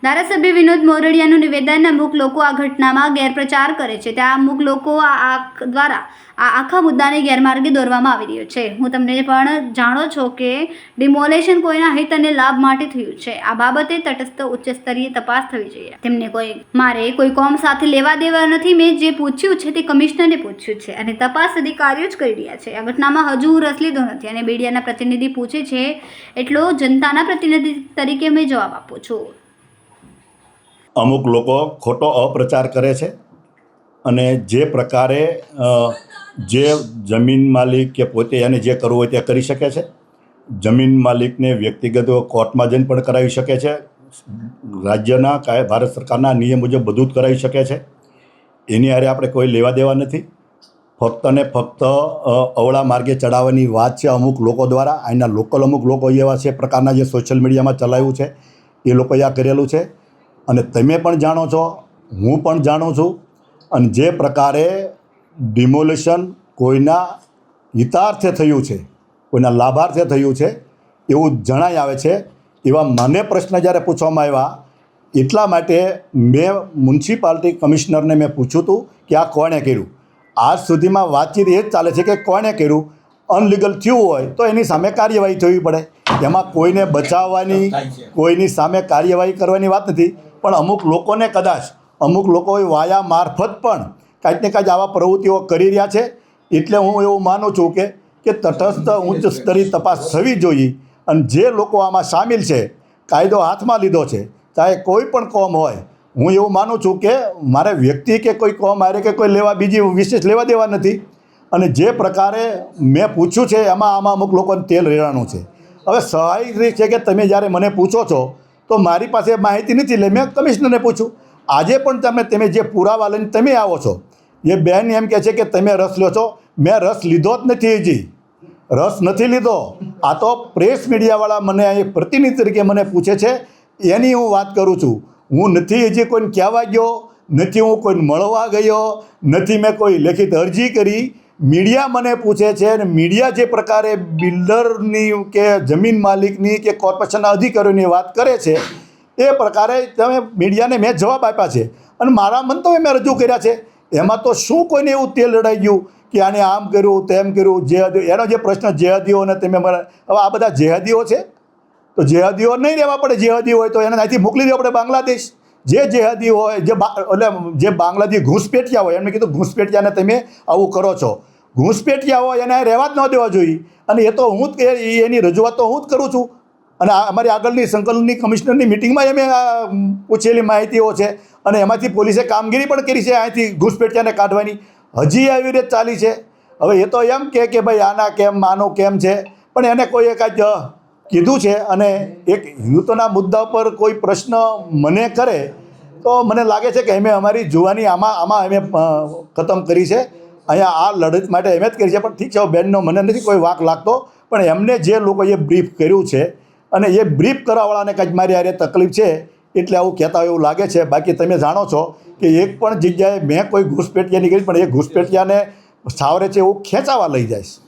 ધારાસભ્ય વિનોદ મોરડિયાનું નિવેદન, અમુક લોકો આ ઘટનામાં ગેરપ્રચાર કરે છે, ત્યાં અમુક લોકો દ્વારા આ આખા મુદ્દાને ગેરમાર્ગે દોરવામાં આવી રહ્યો છે. હું તમને પણ જાણો છો કે ડિમોલેશન કોઈના હિત અને લાભ માટે થયું છે. આ બાબતે તટસ્થ ઉચ્ચ સ્તરીય તપાસ થવી જોઈએ. તેમને મારે કોઈ કોમ સાથે લેવા દેવા નથી. મેં જે પૂછ્યું છે તે કમિશનરને પૂછ્યું છે અને તપાસ અધિકારીઓ જ કરી રહ્યા છે. આ ઘટનામાં હજુ રસ લીધો નથી અને મીડિયાના પ્રતિનિધિ પૂછે છે એટલો જનતાના પ્રતિનિધિ તરીકે મેં જવાબ આપું છું. અમુક લોકો ખોટો અપ્રચાર કરે છે અને જે પ્રકારે જે જમીન માલિક કે પોતે એને જે કરવું હોય તે કરી શકે છે. જમીન માલિકને વ્યક્તિગત કોર્ટમાં જઈને પણ કરાવી શકે છે. રાજ્યના ભારત સરકારના નિયમ મુજબ બધું જ કરાવી શકે છે. એની હારે આપણે કોઈ લેવા દેવા નથી. ફક્ત ને ફક્ત અવળા માર્ગે ચડાવવાની વાત છે અમુક લોકો દ્વારા. અહીંના લોકલ અમુક લોકો એવા છે પ્રકારના જે સોશિયલ મીડિયામાં ચલાવ્યું છે એ લોકોએ આ કરેલું છે. અને તમે પણ જાણો છો, હું પણ જાણું છું. અને જે પ્રકારે ડિમોલેશન કોઈના હિતાર્થે થયું છે, કોઈના લાભાર્થે થયું છે એવું જણાઈ આવે છે. એવા મને પ્રશ્ન જ્યારે પૂછવામાં આવ્યા એટલા માટે મેં મ્યુનિસિપાલિટી કમિશનરને મેં પૂછ્યું હતું કે આ કોણે કર્યું. આજ સુધીમાં વાતચીત એ જ ચાલે છે કે કોણે કર્યું. અનલીગલ થયું હોય તો એની સામે કાર્યવાહી થવી પડે. એમાં કોઈને બચાવવાની, કોઈની સામે કાર્યવાહી કરવાની વાત નથી. પણ અમુક લોકોને કદાચ અમુક લોકો વાયા મારફત પણ કાંઈક ને કાંઈક આવા પ્રવૃત્તિઓ કરી રહ્યા છે. એટલે હું એવું માનું છું કે તટસ્થ ઉચ્ચ સ્તરીય તપાસ થવી જોઈએ. અને જે લોકો આમાં સામેલ છે, કાયદો હાથમાં લીધો છે, ચાહે કોઈ પણ કોમ હોય, હું એવું માનું છું કે મારે વ્યક્તિ કે કોઈ કોમ હારે કે કોઈ બીજી વિશેષ લેવા દેવા નથી. અને જે પ્રકારે મેં પૂછ્યું છે આમાં અમુક લોકોને તેલ રેડાણું છે. હવે સ્વાભાવિક છે કે તમે જ્યારે મને પૂછો છો તો મારી પાસે માહિતી નથી એટલે મેં કમિશનરને પૂછ્યું. આજે પણ તમે જે પુરાવા લઈને તમે આવો છો, એ બેન એમ કહે છે કે તમે રસ લો છો. મેં રસ લીધો જ નથી. હજી રસ નથી લીધો. આ તો પ્રેસ મીડિયાવાળા મને એક પ્રતિનિધિ તરીકે મને પૂછે છે એની હું વાત કરું છું. હું નથી હજી કોઈને કહેવા ગયો, નથી હું કોઈને મળવા ગયો, નથી મેં કોઈ લેખિત અરજી કરી. મીડિયા મને પૂછે છે અને મીડિયા જે પ્રકારે બિલ્ડરની કે જમીન માલિકની કે કોર્પોરેશનના અધિકારીઓની વાત કરે છે એ પ્રકારે તમે મીડિયાને મેં જવાબ આપ્યા છે અને મારા મંતવ્ય મેં રજૂ કર્યા છે. એમાં તો શું કોઈને એવું તેલ રડાઈ ગયું કે આને આમ કર્યું તેમ કર્યું. એનો જે પ્રશ્ન જેહાદીઓને તમે હવે આ બધા જેહાદીઓ છે તો જેહાદીઓ નહીં રહેવા પડે. જેહાદી હોય તો એને અહીંથી મોકલી દેવા પડે બાંગ્લાદેશ. જે જેહાદી હોય એટલે જે બાંગ્લાદેશ ઘૂસપેટિયા હોય એમને કીધું ઘૂસપેટિયાને તમે આવું કરો છો. ઘૂસપેટિયા હોય એને રહેવા જ ન દેવા જોઈએ. અને એ તો હું જ એની રજૂઆત તો હું જ કરું છું. અને અમારી આગળની સંકલનની કમિશનરની મિટિંગમાં અમે પૂછેલી માહિતીઓ છે અને એમાંથી પોલીસે કામગીરી પણ કરી છે અહીંથી ઘૂસપેટિયાને કાઢવાની. હજી આવી રીતે ચાલી છે. હવે એ તો એમ કે ભાઈ આના કેમ આનું કેમ છે, પણ એને કોઈએ કાંઈક કીધું છે. અને એક યુદ્ધના મુદ્દા પર કોઈ પ્રશ્ન મને કરે તો મને લાગે છે કે અમે અમારી જુવાની આમાં અમે ખતમ કરી છે. અહીંયા આ લડત માટે અમે જ કરી છે. પણ ઠીક છે, બેનનો મને નથી કોઈ વાંક લાગતો, પણ એમને જે લોકોએ બ્રીફ કર્યું છે અને એ બ્રીફ કરવાવાળાને કંઈક મારી હારે તકલીફ છે એટલે આવું કહેતા હોય એવું લાગે છે. બાકી તમે જાણો છો કે એક પણ જગ્યાએ મેં કોઈ ઘૂસપેટિયાની કરી પણ એ ઘૂસપેટિયાને સાવરે છે એવું ખેંચાવા લઈ જાય છે.